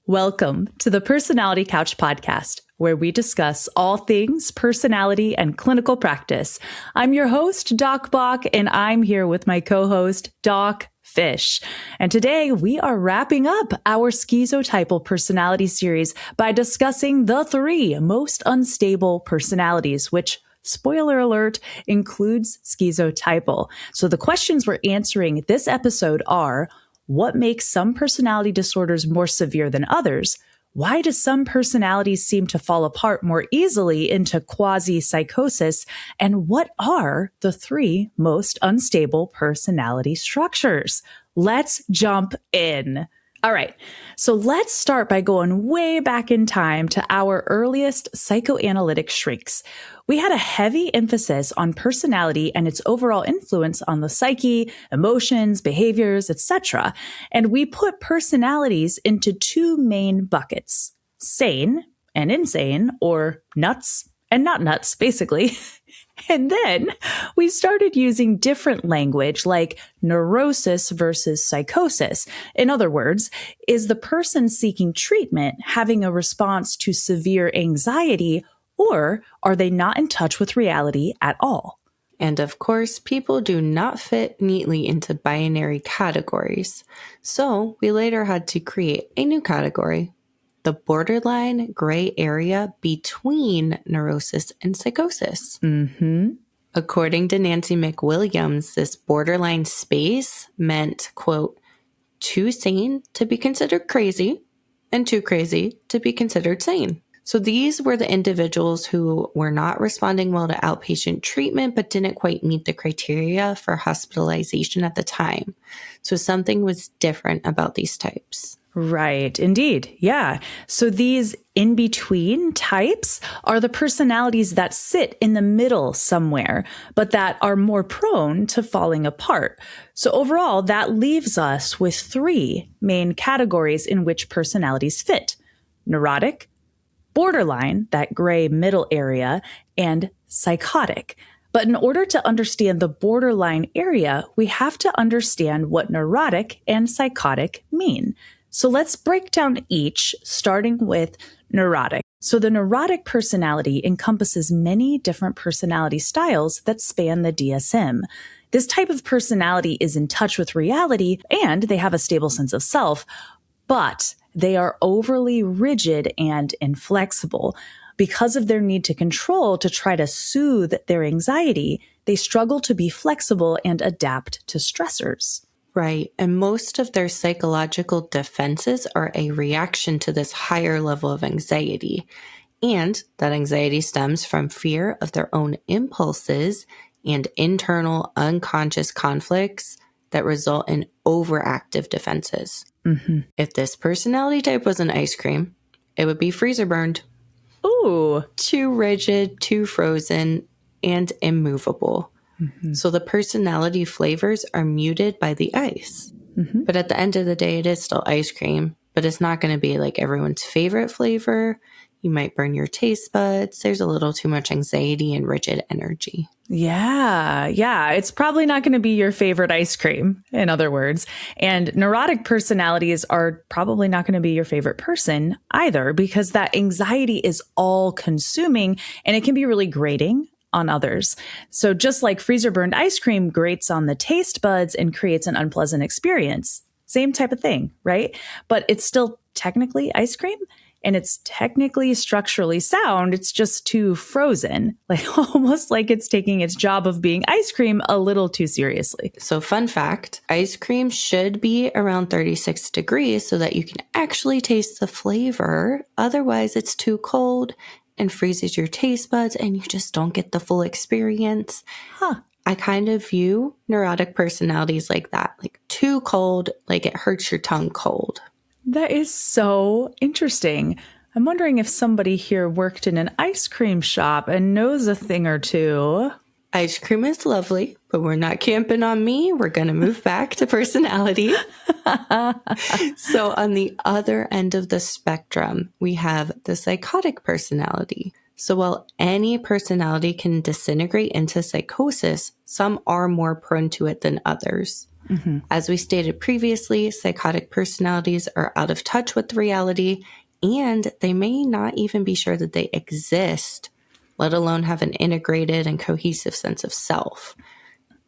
Welcome to the Personality Couch podcast, where we discuss all things personality and clinical practice. I'm your host, Doc Bach, and I'm here with my co-host, Doc Fish. And today we are wrapping up our Schizotypal personality series by discussing the 3 most unstable personalities, which, spoiler alert, includes schizotypal. So the questions we're answering this episode are: what makes some personality disorders more severe than others? Why do some personalities seem to fall apart more easily into quasi-psychosis? And what are the 3 most unstable personality structures? Let's jump in. All right, so let's start by going way back in time to our earliest psychoanalytic shrinks. We had a heavy emphasis on personality and its overall influence on the psyche, emotions, behaviors, etc. And we put personalities into 2 main buckets: sane and insane, or nuts and not nuts, basically. And then we started using different language like neurosis versus psychosis. In other words, is the person seeking treatment having a response to severe anxiety, or are they not in touch with reality at all? And of course, people do not fit neatly into binary categories. So we later had to create a new category: the borderline gray area between neurosis and psychosis. According to Nancy McWilliams, this borderline space meant, quote, too sane to be considered crazy and too crazy to be considered sane. So these were the individuals who were not responding well to outpatient treatment, but didn't quite meet the criteria for hospitalization at the time. So something was different about these types. Right, indeed. Yeah. So these in-between types are the personalities that sit in the middle somewhere, but that are more prone to falling apart. So overall, that leaves us with 3 main categories in which personalities fit: neurotic, borderline, that gray middle area, and psychotic. But in order to understand the borderline area, we have to understand what neurotic and psychotic mean. So let's break down each, starting with neurotic. So the neurotic personality encompasses many different personality styles that span the DSM. This type of personality is in touch with reality and they have a stable sense of self, but they are overly rigid and inflexible. Because of their need to control to try to soothe their anxiety, they struggle to be flexible and adapt to stressors. Right. And most of their psychological defenses are a reaction to this higher level of anxiety. And that anxiety stems from fear of their own impulses and internal unconscious conflicts that result in overactive defenses. If this personality type was an ice cream, it would be freezer burned. Ooh. Too rigid, too frozen, and immovable. So the personality flavors are muted by the ice. But at the end of the day, it is still ice cream, but it's not going to be like everyone's favorite flavor. You might burn your taste buds. There's a little too much anxiety and rigid energy. Yeah. It's probably not going to be your favorite ice cream, in other words. And neurotic personalities are probably not going to be your favorite person either, because that anxiety is all consuming and it can be really grating on others. So just like freezer burned ice cream grates on the taste buds and creates an unpleasant experience, same type of thing, right? But it's still technically ice cream and it's technically structurally sound. It's just too frozen, like almost like it's taking its job of being ice cream a little too seriously. So fun fact, ice cream should be around 36 degrees so that you can actually taste the flavor. Otherwise, it's too cold and freezes your taste buds and you just don't get the full experience. I kind of view neurotic personalities like that, like too cold, like it hurts your tongue cold. That is so interesting. I'm wondering if somebody here worked in an ice cream shop and knows a thing or two. Ice cream is lovely, but we're not camping on me. We're going to move back to personality. So on the other end of the spectrum, we have the psychotic personality. So while any personality can disintegrate into psychosis, some are more prone to it than others. As we stated previously, psychotic personalities are out of touch with reality, and they may not even be sure that they exist, let alone have an integrated and cohesive sense of self.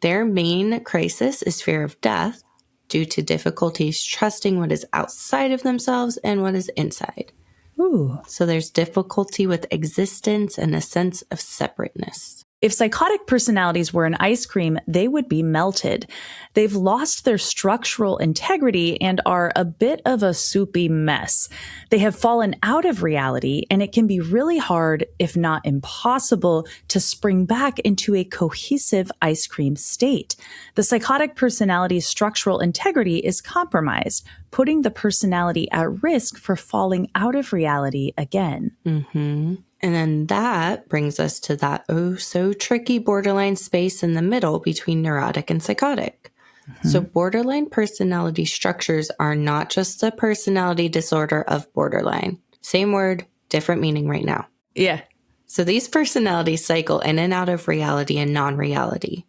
Their main crisis is fear of death due to difficulties trusting what is outside of themselves and what is inside. Ooh. So there's difficulty with existence and a sense of separateness. If psychotic personalities were an ice cream, they would be melted. They've lost their structural integrity and are a bit of a soupy mess. They have fallen out of reality, and it can be really hard, if not impossible, to spring back into a cohesive ice cream state. The psychotic personality's structural integrity is compromised, putting the personality at risk for falling out of reality again. And then that brings us to that so tricky borderline space in the middle between neurotic and psychotic. So borderline personality structures are not just the personality disorder of borderline. Same word, different meaning right now. Yeah. So these personalities cycle in and out of reality and non-reality.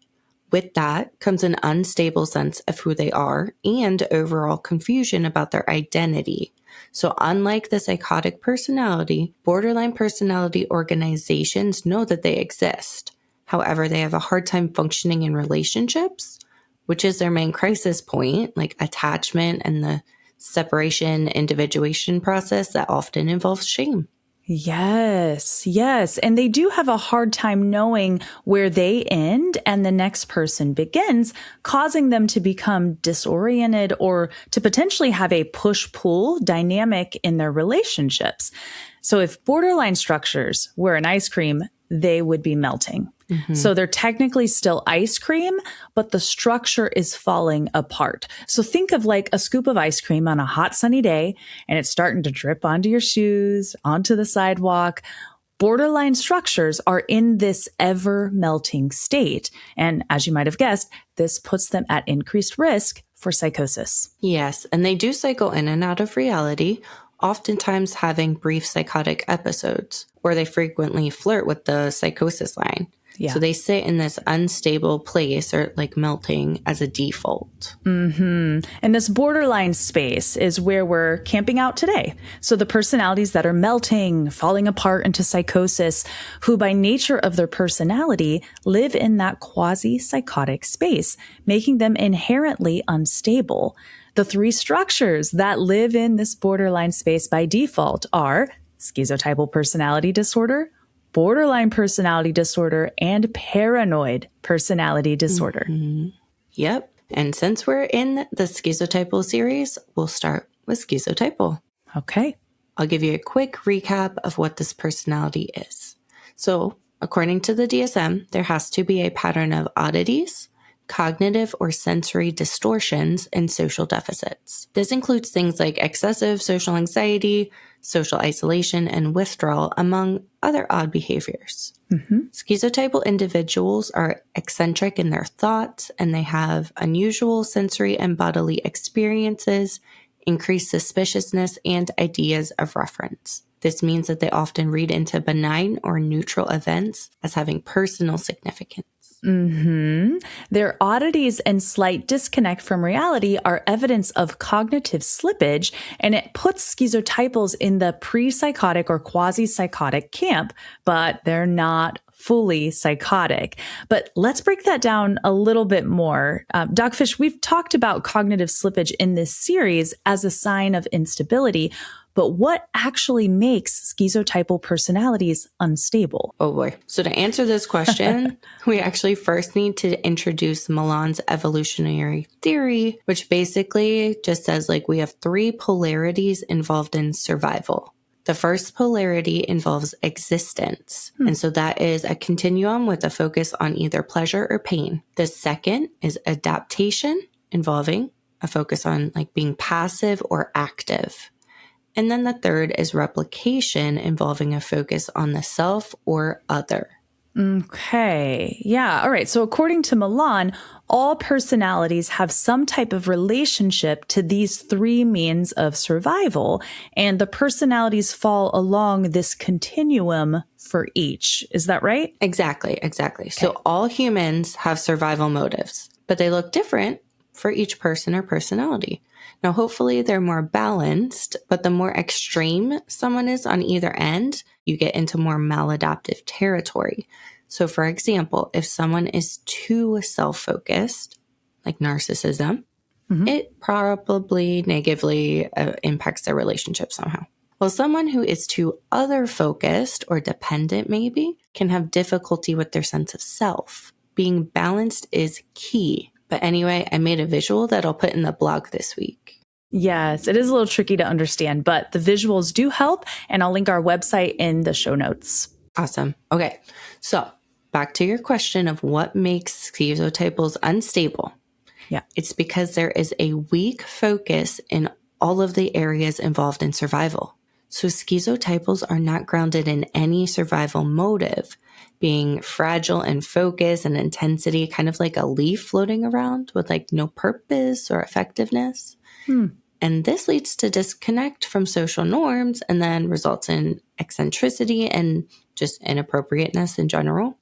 With that comes an unstable sense of who they are and overall confusion about their identity. So unlike the psychotic personality, borderline personality organizations know that they exist. However, they have a hard time functioning in relationships, which is their main crisis point, like attachment and the separation, individuation process that often involves shame. Yes, yes. And they do have a hard time knowing where they end and the next person begins, causing them to become disoriented or to potentially have a push-pull dynamic in their relationships. So if borderline structures were an ice cream, they would be melting. So they're technically still ice cream, but the structure is falling apart. So think of like a scoop of ice cream on a hot sunny day, and it's starting to drip onto your shoes, onto the sidewalk. Borderline structures are in this ever melting state. And as you might have guessed, this puts them at increased risk for psychosis. Yes, and they do cycle in and out of reality, oftentimes having brief psychotic episodes, where they frequently flirt with the psychosis line. Yeah. So they sit in this unstable place or like melting as a default. And this borderline space is where we're camping out today. So the personalities that are melting, falling apart into psychosis, who by nature of their personality live in that quasi-psychotic space, making them inherently unstable. The three structures that live in this borderline space by default are schizotypal personality disorder, borderline personality disorder, and paranoid personality disorder. Yep. And since we're in the schizotypal series, we'll start with schizotypal. Okay. I'll give you a quick recap of what this personality is. So, according to the DSM, there has to be a pattern of oddities, cognitive or sensory distortions, and social deficits. This includes things like excessive social anxiety, social isolation, and withdrawal, among other odd behaviors. Schizotypal individuals are eccentric in their thoughts, and they have unusual sensory and bodily experiences, increased suspiciousness, and ideas of reference. This means that they often read into benign or neutral events as having personal significance. Their oddities and slight disconnect from reality are evidence of cognitive slippage, and it puts schizotypals in the pre-psychotic or quasi-psychotic camp, but they're not fully psychotic. But let's break that down a little bit more. Dogfish, we've talked about cognitive slippage in this series as a sign of instability. But what actually makes schizotypal personalities unstable? Oh boy. So to answer this question, we actually first need to introduce Millon's evolutionary theory, which basically just says like we have three polarities involved in survival. The first polarity involves existence. And so that is a continuum with a focus on either pleasure or pain. The second is adaptation, involving a focus on like being passive or active. And then the third is replication, involving a focus on the self or other. Okay. Yeah. All right. So according to Millon, all personalities have some type of relationship to these three means of survival, and the personalities fall along this continuum for each. Is that right? Exactly. So all humans have survival motives, but they look different for each person or personality. Now, hopefully they're more balanced, but the more extreme someone is on either end, you get into more maladaptive territory. So for example, if someone is too self-focused, like narcissism, it probably negatively impacts their relationship somehow. While someone who is too other-focused or dependent maybe can have difficulty with their sense of self. Being balanced is key. But anyway, I made a visual that I'll put in the blog this week. Yes, it is a little tricky to understand, but the visuals do help, and I'll link our website in the show notes. Awesome. Okay, so back to your question of what makes schizotypals unstable. Yeah. It's because there is a weak focus in all of the areas involved in survival. So schizotypals are not grounded in any survival motive, being fragile in focus and intensity, kind of like a leaf floating around with like no purpose or effectiveness. And this leads to disconnect from social norms and then results in eccentricity and just inappropriateness in general.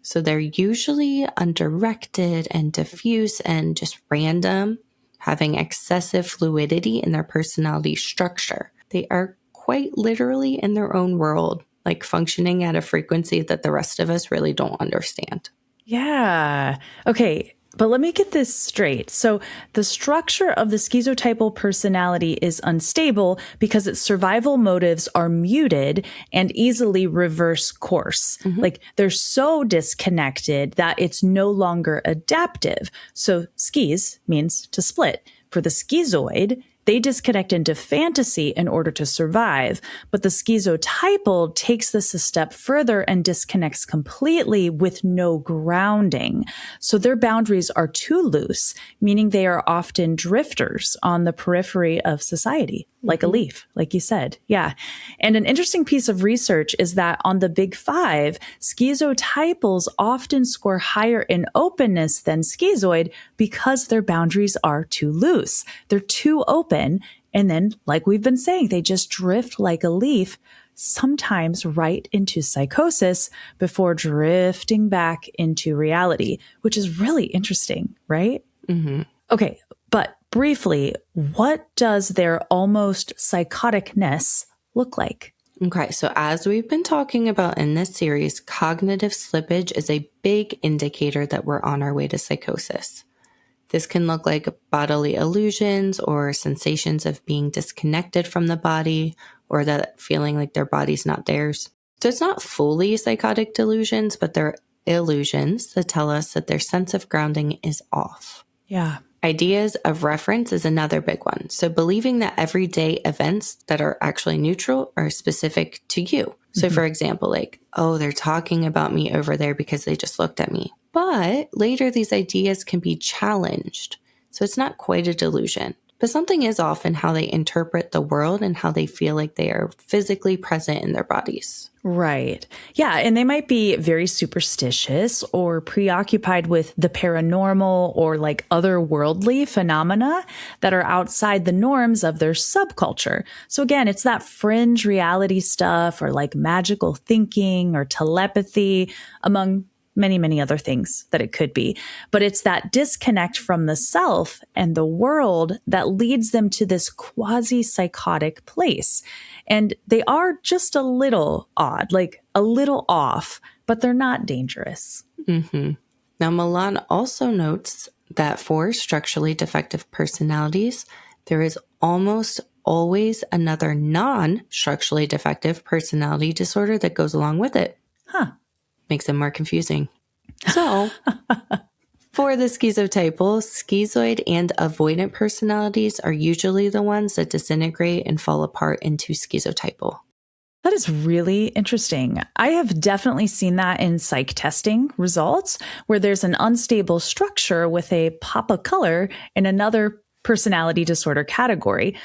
So they're usually undirected and diffuse and just random, having excessive fluidity in their personality structure. They are quite literally in their own world, like functioning at a frequency that the rest of us really don't understand. Yeah. Okay. But let me get this straight. So the structure of the schizotypal personality is unstable because its survival motives are muted and easily reverse course. Like they're so disconnected that it's no longer adaptive. So skis means to split. For the schizoid, they disconnect into fantasy in order to survive, but the schizotypal takes this a step further and disconnects completely with no grounding. So their boundaries are too loose, meaning they are often drifters on the periphery of society, like a leaf, like you said. Yeah. And an interesting piece of research is that on the Big Five, schizotypals often score higher in openness than schizoid because their boundaries are too loose. They're too open. And then, like we've been saying, they just drift like a leaf, sometimes right into psychosis before drifting back into reality, which is really interesting, right? Okay, but briefly, what does their almost psychoticness look like? Okay, so as we've been talking about in this series, cognitive slippage is a big indicator that we're on our way to psychosis. This can look like bodily illusions or sensations of being disconnected from the body or that feeling like their body's not theirs. So it's not fully psychotic delusions, but they're illusions that tell us that their sense of grounding is off. Yeah. Ideas of reference is another big one. So believing that everyday events that are actually neutral are specific to you. So for example, like, oh, they're talking about me over there because they just looked at me. But later these ideas can be challenged. So it's not quite a delusion. But something is off in how they interpret the world and how they feel like they are physically present in their bodies. Right. Yeah. And they might be very superstitious or preoccupied with the paranormal or like otherworldly phenomena that are outside the norms of their subculture. So again, it's that fringe reality stuff or like magical thinking or telepathy, among many, many other things that it could be. But it's that disconnect from the self and the world that leads them to this quasi-psychotic place. And they are just a little odd, like a little off, but they're not dangerous. Now, Millon also notes that for structurally defective personalities, there is almost always another non-structurally defective personality disorder that goes along with it. Makes it more confusing. So, for the schizotypal, schizoid and avoidant personalities are usually the ones that disintegrate and fall apart into schizotypal. That is really interesting. I have definitely seen that in psych testing results where there's an unstable structure with a pop of color in another personality disorder category.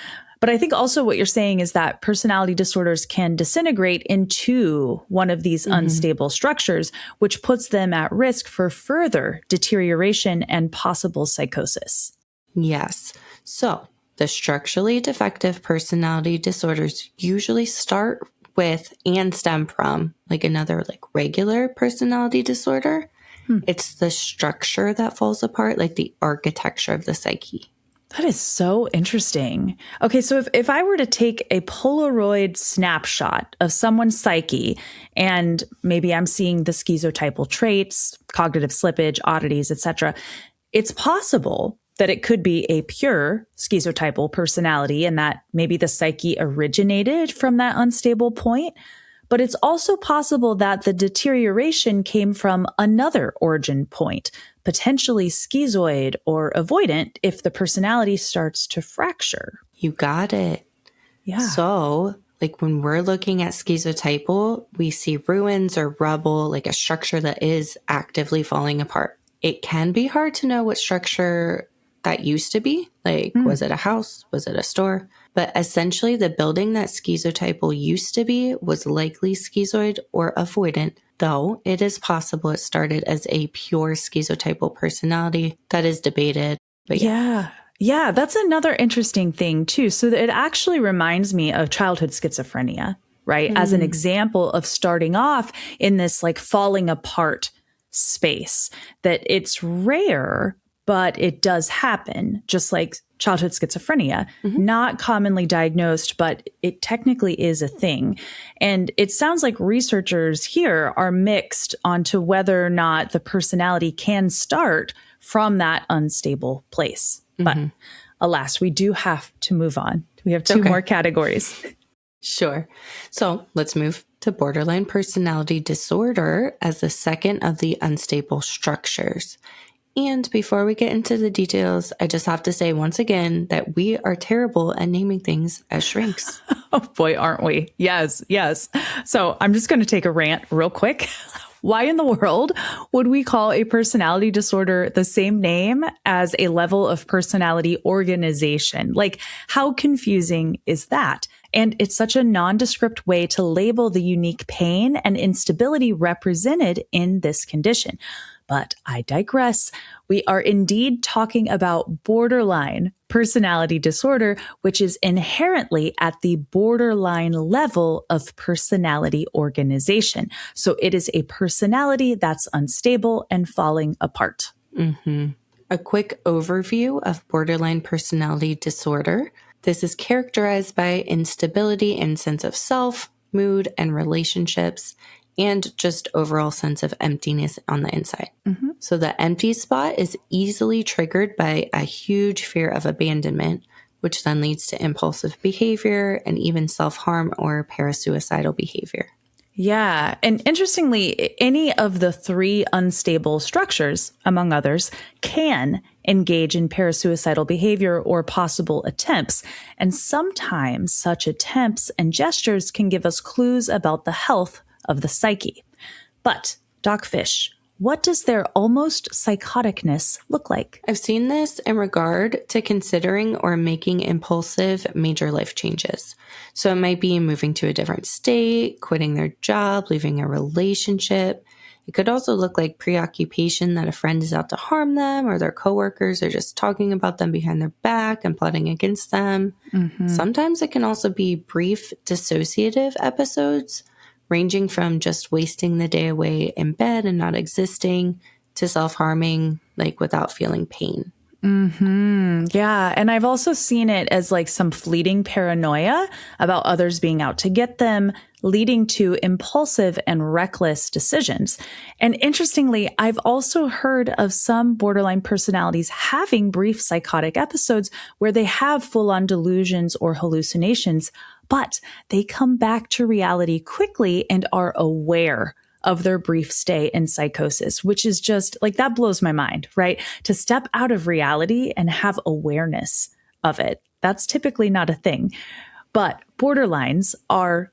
But I think also what you're saying is that personality disorders can disintegrate into one of these unstable structures, which puts them at risk for further deterioration and possible psychosis. Yes. So the structurally defective personality disorders usually start with and stem from like another like regular personality disorder. It's the structure that falls apart, like the architecture of the psyche. That is so interesting. Okay, so if I were to take a Polaroid snapshot of someone's psyche, and maybe I'm seeing the schizotypal traits, cognitive slippage, oddities, etc., it's possible that it could be a pure schizotypal personality and that maybe the psyche originated from that unstable point. But it's also possible that the deterioration came from another origin point, potentially schizoid or avoidant if the personality starts to fracture. You got it. Yeah. So, like when we're looking at schizotypal, we see ruins or rubble, like a structure that is actively falling apart. It can be hard to know what structure that used to be. Like, was it a house? Was it a store? But essentially, the building that schizotypal used to be was likely schizoid or avoidant, though it is possible it started as a pure schizotypal personality. That is debated. But yeah. Yeah, that's another interesting thing, too. So it actually reminds me of childhood schizophrenia, right? As an example of starting off in this like falling apart space, that it's rare, but it does happen, just like childhood schizophrenia, not commonly diagnosed, but it technically is a thing. And it sounds like researchers here are mixed onto whether or not the personality can start from that unstable place. But alas, we do have to move on. We have two more categories. Sure. So let's move to borderline personality disorder as the second of the unstable structures. And before we get into the details, I just have to say once again that we are terrible at naming things as shrinks. Oh boy, aren't we? Yes, yes. So I'm just going to take a rant real quick. Why in the world would we call a personality disorder the same name as a level of personality organization? Like, how confusing is that? And it's such a nondescript way to label the unique pain and instability represented in this condition. But I digress. We are indeed talking about borderline personality disorder, which is inherently at the borderline level of personality organization. So it is a personality that's unstable and falling apart. A quick overview of borderline personality disorder. This is characterized by instability in sense of self, mood, and relationships, and just overall sense of emptiness on the inside. So the empty spot is easily triggered by a huge fear of abandonment, which then leads to impulsive behavior and even self-harm or parasuicidal behavior. Yeah. And interestingly, any of the three unstable structures, among others, can engage in parasuicidal behavior or possible attempts. And sometimes such attempts and gestures can give us clues about the health of the psyche. But, Doc Fish, what does their almost psychoticness look like? I've seen this in regard to considering or making impulsive major life changes. So it might be moving to a different state, quitting their job, leaving a relationship. It could also look like preoccupation that a friend is out to harm them or their coworkers are just talking about them behind their back and plotting against them. Sometimes it can also be brief dissociative episodes, ranging from just wasting the day away in bed and not existing to self-harming, like without feeling pain. Yeah. And I've also seen it as like some fleeting paranoia about others being out to get them, leading to impulsive and reckless decisions. And interestingly, I've also heard of some borderline personalities having brief psychotic episodes where they have full-on delusions or hallucinations, but they come back to reality quickly and are aware of their brief stay in psychosis, which is just like, that blows my mind, right? To step out of reality and have awareness of it. That's typically not a thing. But borderlines are,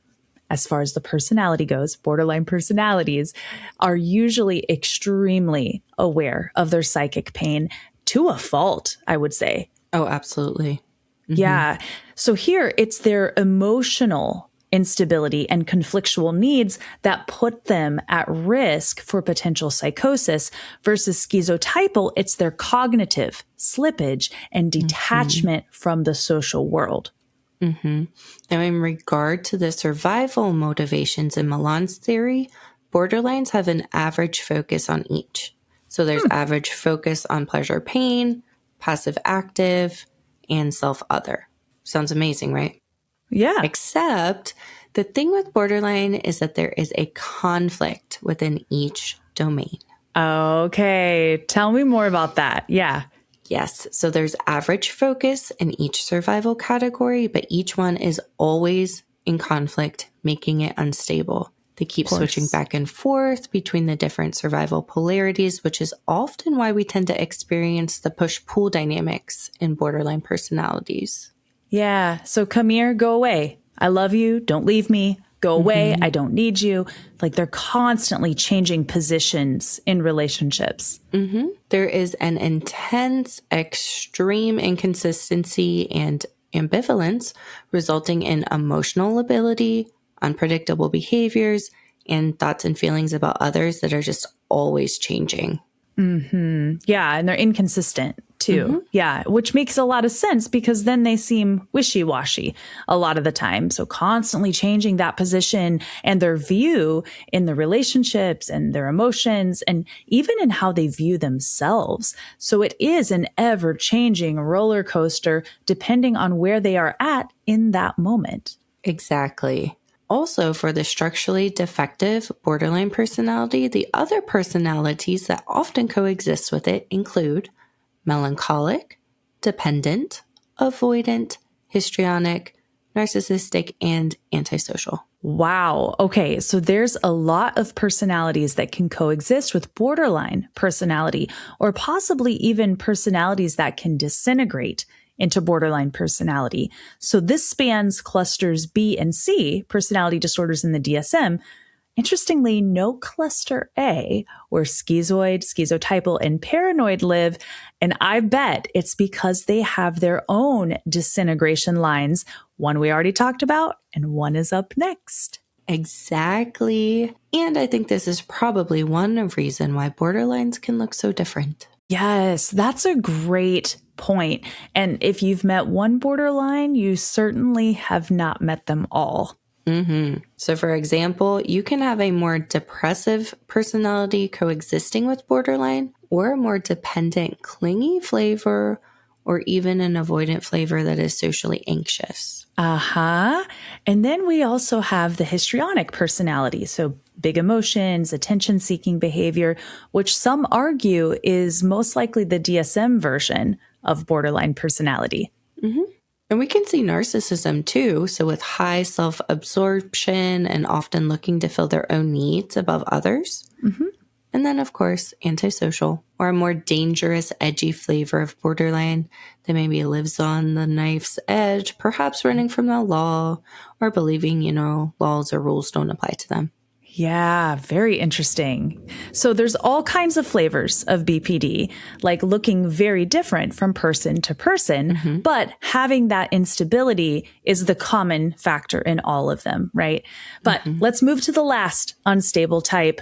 as far as the personality goes, borderline personalities are usually extremely aware of their psychic pain to a fault, I would say. Oh, absolutely. Yeah. So here it's their emotional instability and conflictual needs that put them at risk for potential psychosis versus schizotypal. It's their cognitive slippage and detachment from the social world. Now, in regard to the survival motivations in Millon's theory, borderlines have an average focus on each. So there's average focus on pleasure pain, passive active, and self-other. Sounds amazing, right? Yeah. Except the thing with borderline is that there is a conflict within each domain. Okay. Tell me more about that. Yeah. Yes. So there's average focus in each survival category, but each one is always in conflict, making it unstable. They keep switching back and forth between the different survival polarities, which is often why we tend to experience the push-pull dynamics in borderline personalities. Yeah. So come here, go away. I love you. Don't leave me. Go away. I don't need you. Like they're constantly changing positions in relationships. There is an intense, extreme inconsistency and ambivalence resulting in emotional lability, unpredictable behaviors, and thoughts and feelings about others that are just always changing. Yeah. And they're inconsistent too. Yeah. Which makes a lot of sense because then they seem wishy-washy a lot of the time. So constantly changing that position and their view in the relationships and their emotions and even in how they view themselves. So it is an ever-changing roller coaster depending on where they are at in that moment. Exactly. Also, for the structurally defective borderline personality, the other personalities that often coexist with it include melancholic, dependent, avoidant, histrionic, narcissistic, and antisocial. Wow. Okay. So there's a lot of personalities that can coexist with borderline personality, or possibly even personalities that can disintegrate into borderline personality. So this spans clusters B and C, personality disorders in the DSM. Interestingly, no cluster A, where schizoid, schizotypal, and paranoid live. And I bet it's because they have their own disintegration lines. One we already talked about, and one is up next. Exactly. And I think this is probably one reason why borderlines can look so different. Yes, that's a great point. And if you've met one borderline, you certainly have not met them all. So, for example, you can have a more depressive personality coexisting with borderline, or a more dependent, clingy flavor, or even an avoidant flavor that is socially anxious. And then we also have the histrionic personality. So big emotions, attention-seeking behavior, which some argue is most likely the DSM version of borderline personality. And we can see narcissism too. So with high self-absorption and often looking to fill their own needs above others. And then, of course, antisocial, or a more dangerous, edgy flavor of borderline that maybe lives on the knife's edge, perhaps running from the law or believing, laws or rules don't apply to them. Yeah, very interesting. So there's all kinds of flavors of BPD, like looking very different from person to person, but having that instability is the common factor in all of them, right? But let's move to the last unstable type,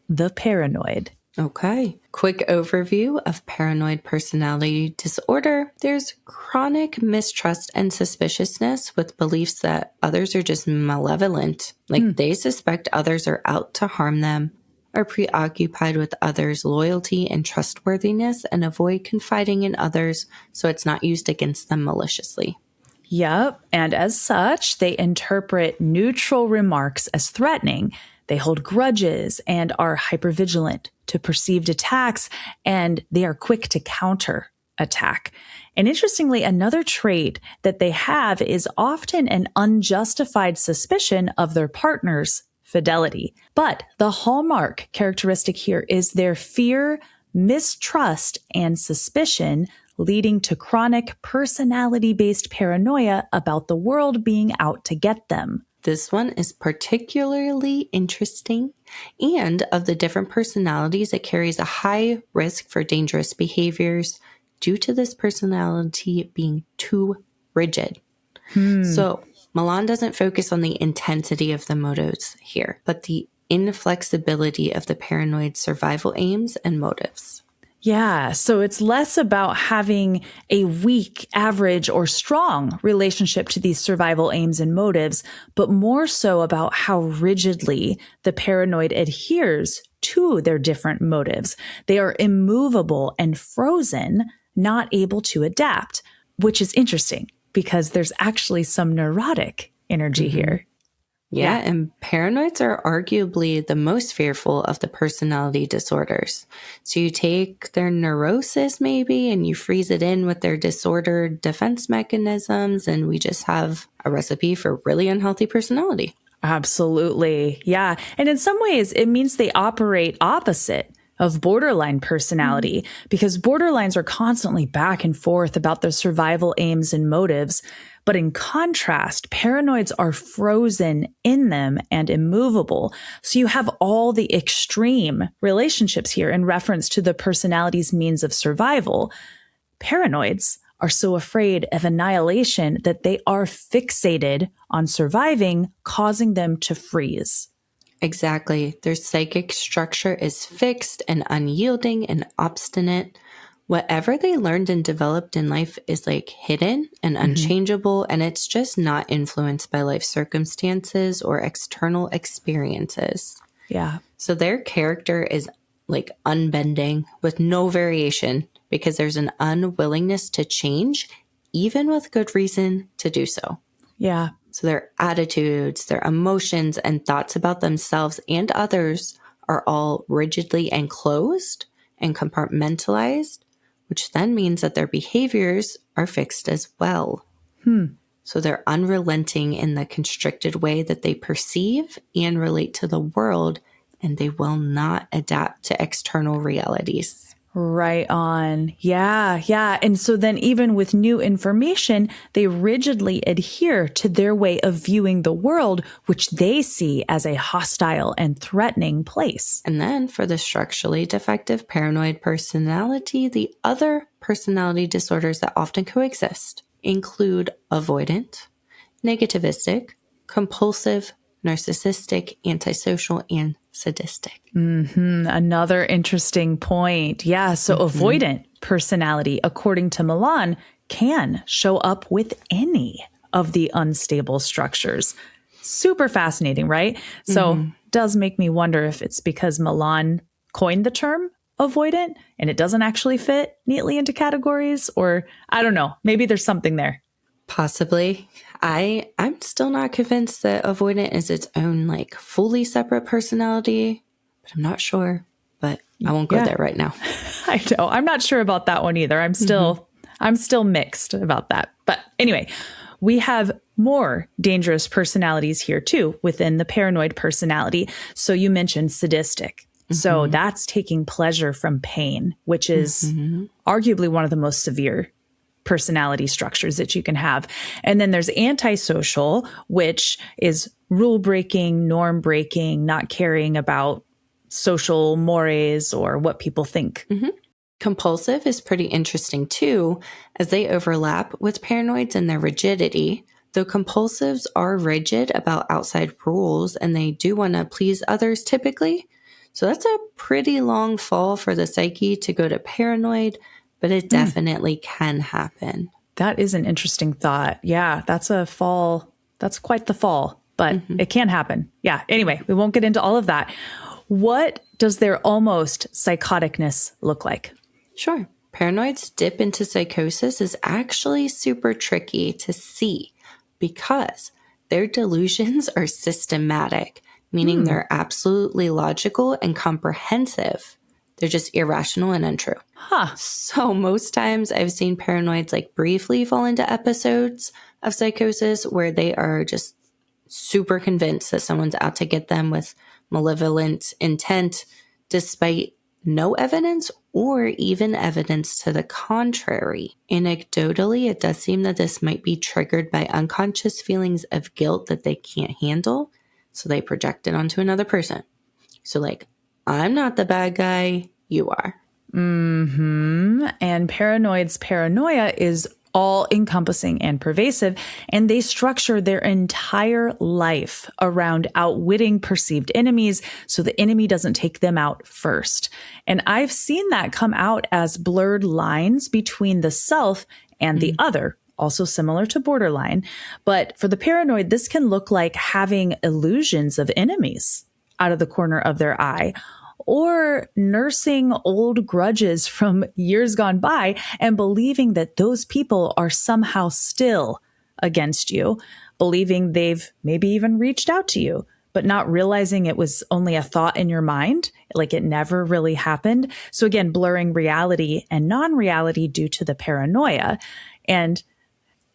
the paranoid. Okay. Quick overview of paranoid personality disorder. There's chronic mistrust and suspiciousness with beliefs that others are just malevolent. Like they suspect others are out to harm them, are preoccupied with others' loyalty and trustworthiness, and avoid confiding in others so it's not used against them maliciously. Yep. And as such, they interpret neutral remarks as threatening. They hold grudges and are hypervigilant to perceived attacks, and they are quick to counter attack. And interestingly, another trait that they have is often an unjustified suspicion of their partner's fidelity. But the hallmark characteristic here is their fear, mistrust, and suspicion, leading to chronic personality-based paranoia about the world being out to get them. This one is particularly interesting, and of the different personalities, it carries a high risk for dangerous behaviors due to this personality being too rigid. So Millon doesn't focus on the intensity of the motives here, but the inflexibility of the paranoid survival aims and motives. Yeah, so it's less about having a weak, average, or strong relationship to these survival aims and motives, but more so about how rigidly the paranoid adheres to their different motives. They are immovable and frozen, not able to adapt, which is interesting because there's actually some neurotic energy here. Yeah, and paranoids are arguably the most fearful of the personality disorders. So you take their neurosis maybe and you freeze it in with their disordered defense mechanisms, and we just have a recipe for really unhealthy personality. Absolutely. Yeah. And in some ways, it means they operate opposite of borderline personality because borderlines are constantly back and forth about their survival aims and motives. But in contrast, paranoids are frozen in them and immovable. So you have all the extreme relationships here in reference to the personality's means of survival. Paranoids are so afraid of annihilation that they are fixated on surviving, causing them to freeze. Exactly. Their psychic structure is fixed and unyielding and obstinate. Whatever they learned and developed in life is like hidden and unchangeable, and it's just not influenced by life circumstances or external experiences. Yeah. So their character is like unbending with no variation because there's an unwillingness to change, even with good reason to do so. Yeah. So their attitudes, their emotions, and thoughts about themselves and others are all rigidly enclosed and compartmentalized, which then means that their behaviors are fixed as well. So they're unrelenting in the constricted way that they perceive and relate to the world, and they will not adapt to external realities. Right on. Yeah. Yeah. And so then even with new information, they rigidly adhere to their way of viewing the world, which they see as a hostile and threatening place. And then for the structurally defective paranoid personality, the other personality disorders that often coexist include avoidant, negativistic, compulsive, narcissistic, antisocial, and sadistic. Another interesting point. Yeah. So avoidant personality, according to Millon, can show up with any of the unstable structures. Super fascinating, right? So does make me wonder if it's because Millon coined the term avoidant and it doesn't actually fit neatly into categories, or I don't know, maybe there's something there. Possibly. I'm still not convinced that avoidant is its own like fully separate personality, but I'm not sure. But I won't go there right now. I know. I'm not sure about that one either. I'm still mixed about that. But anyway, we have more dangerous personalities here too within the paranoid personality. So you mentioned sadistic. So that's taking pleasure from pain, which is arguably one of the most severe personality structures that you can have. And then there's antisocial, which is rule breaking, norm breaking, not caring about social mores or what people think. Compulsive is pretty interesting too, as they overlap with paranoids in their rigidity. Though compulsives are rigid about outside rules and they do want to please others typically. So that's a pretty long fall for the psyche to go to paranoid, but it definitely can happen. That is an interesting thought. Yeah, that's a fall. That's quite the fall, but it can happen. Yeah. Anyway, we won't get into all of that. What does their almost psychoticness look like? Sure. Paranoids dip into psychosis is actually super tricky to see because their delusions are systematic, meaning they're absolutely logical and comprehensive. They're just irrational and untrue. So most times I've seen paranoids like briefly fall into episodes of psychosis where they are just super convinced that someone's out to get them with malevolent intent, despite no evidence or even evidence to the contrary. Anecdotally, it does seem that this might be triggered by unconscious feelings of guilt that they can't handle, so they project it onto another person. So like, I'm not the bad guy, you are. And paranoid's paranoia is all encompassing and pervasive, and they structure their entire life around outwitting perceived enemies so the enemy doesn't take them out first. And I've seen that come out as blurred lines between the self and the other, also similar to borderline. But for the paranoid, this can look like having illusions of enemies out of the corner of their eye, or nursing old grudges from years gone by and believing that those people are somehow still against you, believing they've maybe even reached out to you, but not realizing it was only a thought in your mind, like it never really happened. So again, blurring reality and non-reality due to the paranoia. And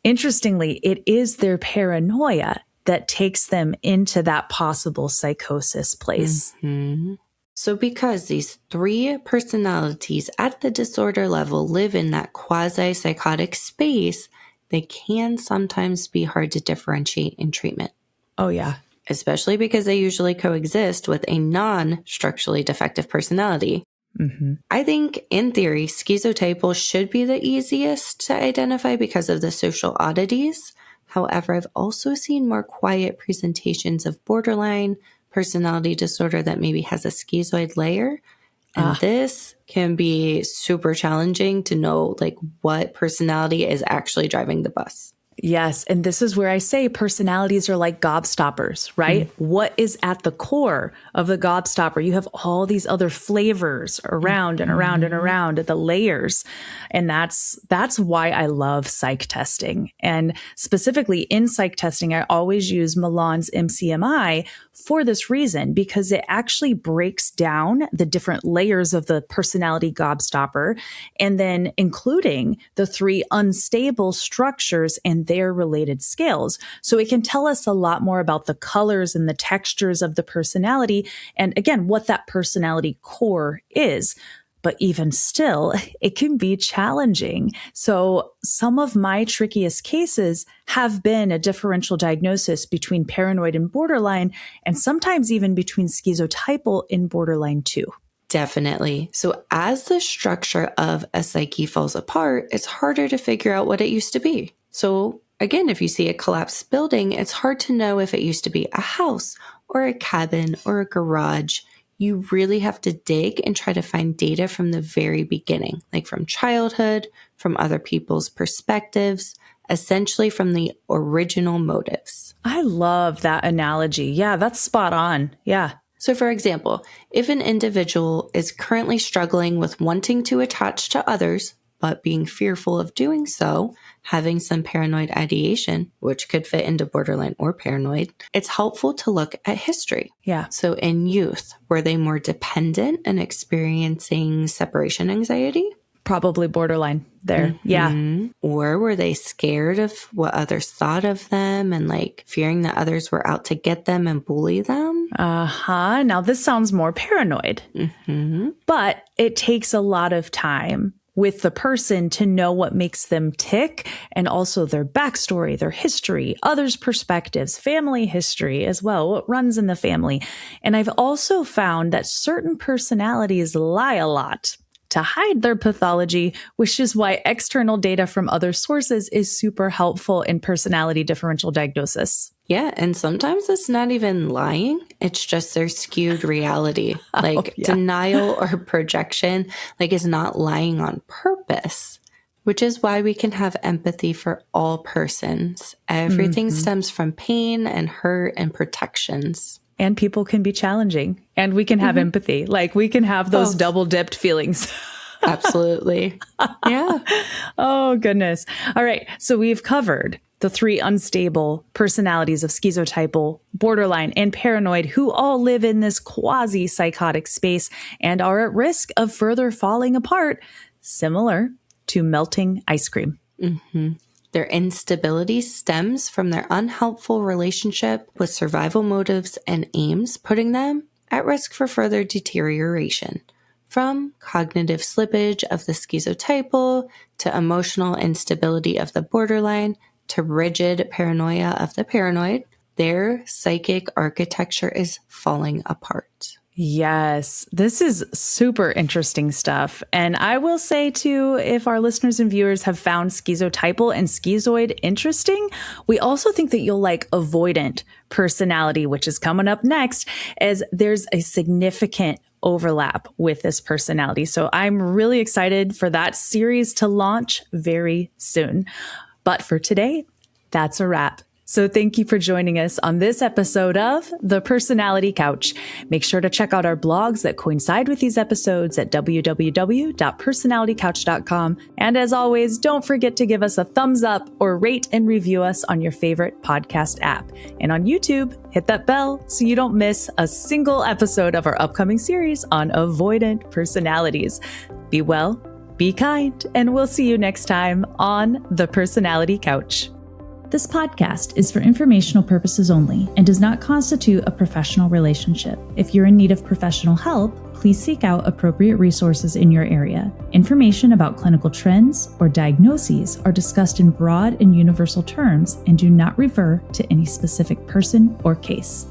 interestingly, it is their paranoia that takes them into that possible psychosis place. Mm-hmm. So because these three personalities at the disorder level live in that quasi-psychotic space, they can sometimes be hard to differentiate in treatment. Oh, yeah. Especially because they usually coexist with a non-structurally defective personality. Mm-hmm. I think, in theory, schizotypal should be the easiest to identify because of the social oddities. However, I've also seen more quiet presentations of borderline personality disorder that maybe has a schizoid layer. And this can be super challenging to know like what personality is actually driving the bus. Yes. And this is where I say personalities are like gobstoppers, right? What is at the core of the gobstopper? You have all these other flavors around and around and around the layers. And that's why I love psych testing. And specifically in psych testing, I always use Millon's MCMI for this reason, because it actually breaks down the different layers of the personality gobstopper, and then including the three unstable structures and their related scales. So it can tell us a lot more about the colors and the textures of the personality, and again, what that personality core is. But even still, it can be challenging. So some of my trickiest cases have been a differential diagnosis between paranoid and borderline, and sometimes even between schizotypal and borderline too. Definitely. So as the structure of a psyche falls apart, it's harder to figure out what it used to be. So again, if you see a collapsed building, it's hard to know if it used to be a house or a cabin or a garage. You really have to dig and try to find data from the very beginning, like from childhood, from other people's perspectives, essentially from the original motives. I love that analogy. Yeah, that's spot on. Yeah. So for example, if an individual is currently struggling with wanting to attach to others, but being fearful of doing so, having some paranoid ideation, which could fit into borderline or paranoid, it's helpful to look at history. Yeah. So in youth, were they more dependent and experiencing separation anxiety? Probably borderline there. Mm-hmm. Yeah. Or were they scared of what others thought of them and like fearing that others were out to get them and bully them? Now this sounds more paranoid, but it takes a lot of time with the person to know what makes them tick, and also their backstory, their history, others' perspectives, family history as well, what runs in the family. And I've also found that certain personalities lie a lot to hide their pathology, which is why external data from other sources is super helpful in personality differential diagnosis. Yeah, and sometimes it's not even lying. It's just their skewed reality. Like denial or projection, like is not lying on purpose, which is why we can have empathy for all persons. Everything stems from pain and hurt and protections. And people can be challenging, and we can have empathy. Like we can have those double dipped feelings. Absolutely. Yeah. Oh, goodness. All right. So we've covered the three unstable personalities of schizotypal, borderline, and paranoid, who all live in this quasi-psychotic space and are at risk of further falling apart, similar to melting ice cream. Their instability stems from their unhelpful relationship with survival motives and aims, putting them at risk for further deterioration. From cognitive slippage of the schizotypal to emotional instability of the borderline to rigid paranoia of the paranoid, their psychic architecture is falling apart. Yes, this is super interesting stuff. And I will say too, if our listeners and viewers have found schizotypal and schizoid interesting, we also think that you'll like avoidant personality, which is coming up next, as there's a significant overlap with this personality. So I'm really excited for that series to launch very soon. But for today, that's a wrap. So thank you for joining us on this episode of The Personality Couch. Make sure to check out our blogs that coincide with these episodes at www.personalitycouch.com. And as always, don't forget to give us a thumbs up or rate and review us on your favorite podcast app. And on YouTube, hit that bell so you don't miss a single episode of our upcoming series on avoidant personalities. Be well, be kind, and we'll see you next time on The Personality Couch. This podcast is for informational purposes only and does not constitute a professional relationship. If you're in need of professional help, please seek out appropriate resources in your area. Information about clinical trends or diagnoses are discussed in broad and universal terms and do not refer to any specific person or case.